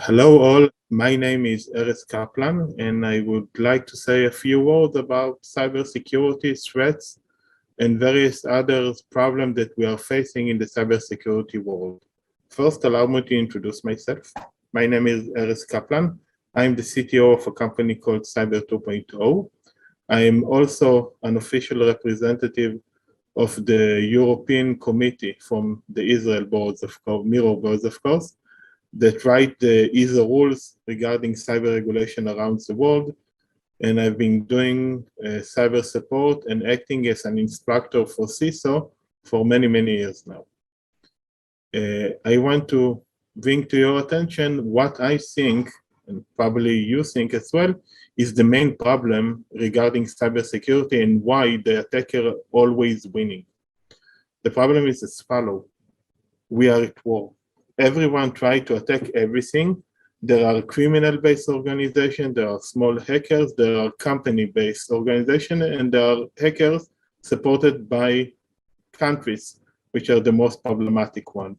Hello all, my name is Erez Kaplan and I would like to say a few words about cybersecurity threats and various other problems that we are facing in the cybersecurity world. First, allow me to introduce myself. My name is Erez Kaplan. I'm the CTO of a company called Cyber 2.0. I am also an official representative of the European Committee from the Israel boards of course, mirror boards of course, that write the ISO rules regarding cyber regulation around the world. And I've been doing cyber support and acting as an instructor for CISO for many, many years now. I want to bring to your attention what I think, and probably you think as well, is the main problem regarding cybersecurity and why the attacker always winning. The problem is as follows. We are at war. Everyone tries to attack everything. There are criminal-based organizations, there are small hackers, there are company-based organizations, and there are hackers supported by countries, which are the most problematic one.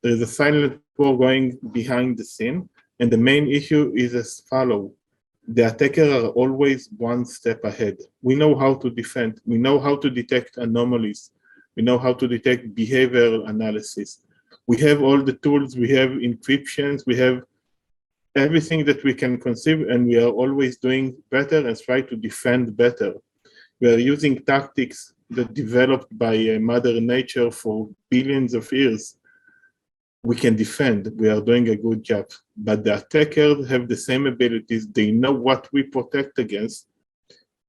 There is a silent war going behind the scene, and the main issue is as follows. The attackers are always one step ahead. We know how to defend. We know how to detect anomalies. We know how to detect behavioral analysis. We have all the tools, we have encryptions, we have everything that we can conceive, and we are always doing better and try to defend better. We are using tactics that developed by Mother Nature for billions of years. We can defend, we are doing a good job, but the attackers have the same abilities, they know what we protect against,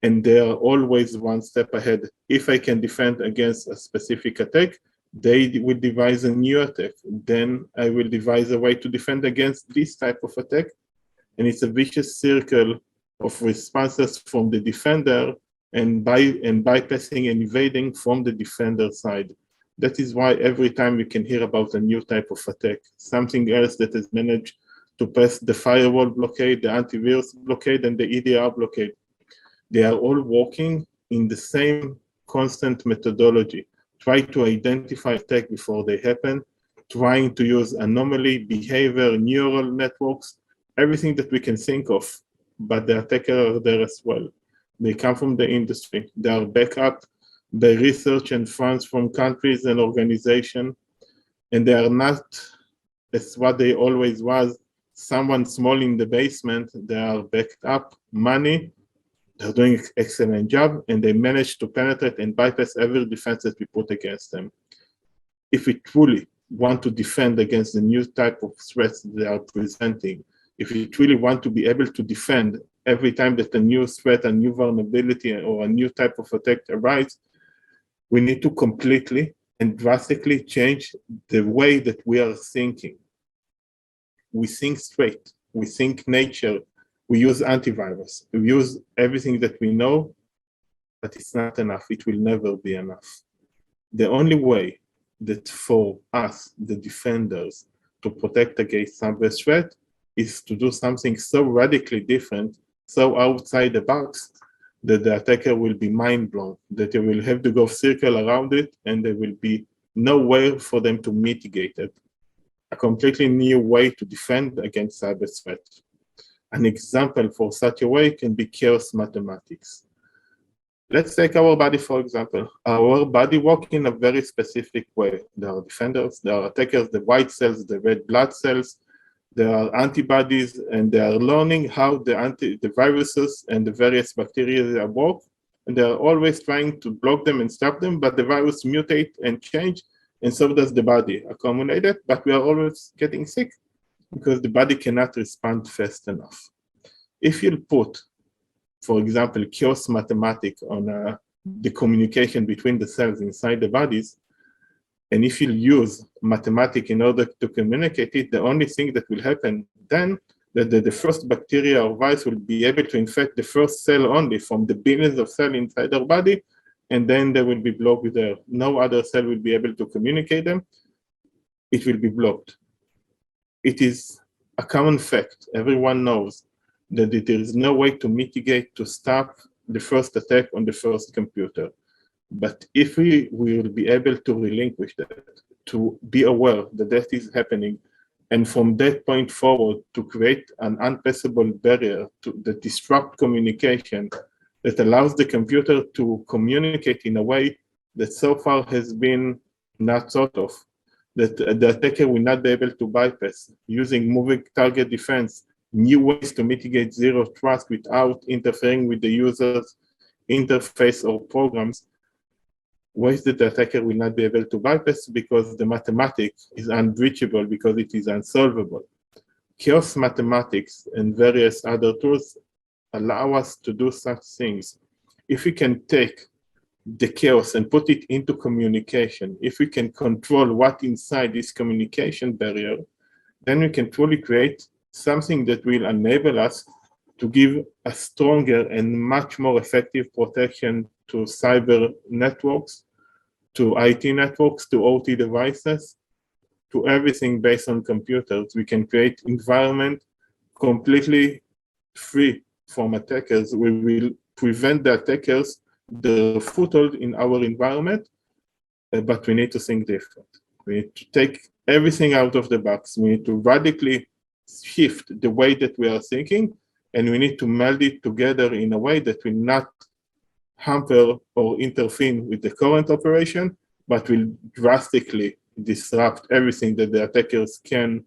and they are always one step ahead. If I can defend against a specific attack, they will devise a new attack. Then I will devise a way to defend against this type of attack. And it's a vicious circle of responses from the defender and bypassing and evading from the defender side. That is why every time we can hear about a new type of attack, something else that has managed to pass the firewall blockade, the antivirus blockade, and the EDR blockade. They are all working in the same constant methodology. Try to identify attack before they happen, trying to use anomaly, behavior, neural networks, everything that we can think of, but the attackers are there as well. They come from the industry. They are backed up by research and funds from countries and organizations, and they are not, as what they always was, someone small in the basement. They are backed up, money. They're doing an excellent job, and they manage to penetrate and bypass every defense that we put against them. If we truly want to defend against the new type of threats they are presenting, if we truly want to be able to defend every time that a new threat, a new vulnerability, or a new type of attack arises, we need to completely and drastically change the way that we are thinking. We think straight, we think nature, we use antivirus, we use everything that we know, but it's not enough. It will never be enough. The only way that for us, the defenders, to protect against cyber threat is to do something so radically different, so outside the box, that the attacker will be mind blown, that they will have to go circle around it, and there will be no way for them to mitigate it. A completely new way to defend against cyber threat. An example for such a way can be chaos mathematics. Let's take our body, for example. Our body works in a very specific way. There are defenders, there are attackers, the white cells, the red blood cells, there are antibodies, and they are learning how the viruses and the various bacteria work, and they are always trying to block them and stop them, but the virus mutate and change, and so does the body accumulate it, but we are always getting sick because the body cannot respond fast enough. If you put, for example, chaos mathematics on the communication between the cells inside the bodies, and if you use mathematics in order to communicate it, the only thing that will happen then, that the first bacteria or virus will be able to infect the first cell only from the billions of cells inside our body, and then they will be blocked there. No other cell will be able to communicate them. It will be blocked. It is a common fact. Everyone knows that there is no way to mitigate, to stop the first attack on the first computer. But if we will be able to relinquish that, to be aware that that is happening, And from that point forward, to create an unpassable barrier that disrupt communication, that allows the computer to communicate in a way that so far has been not thought of, that the attacker will not be able to bypass, using moving target defense, new ways to mitigate zero trust without interfering with the user's interface or programs, ways that the attacker will not be able to bypass because the mathematics is unbreachable, because it is unsolvable. Chaos mathematics and various other tools allow us to do such things. If we can take the chaos and put it into communication, if we can control what inside this communication barrier, then we can truly create something that will enable us to give a stronger and much more effective protection to cyber networks, to IT networks, to OT devices, to everything based on computers. We can create environment completely free from attackers. We will prevent the attackers the foothold in our environment, but we need to think different. We need to take everything out of the box. We need to radically shift the way that we are thinking, and we need to meld it together in a way that will not hamper or interfere with the current operation, but will drastically disrupt everything that the attackers can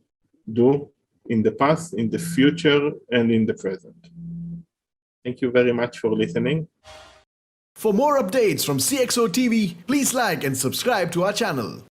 do in the past, in the future, and in the present. Thank you very much for listening. For more updates from CXO TV, please like and subscribe to our channel.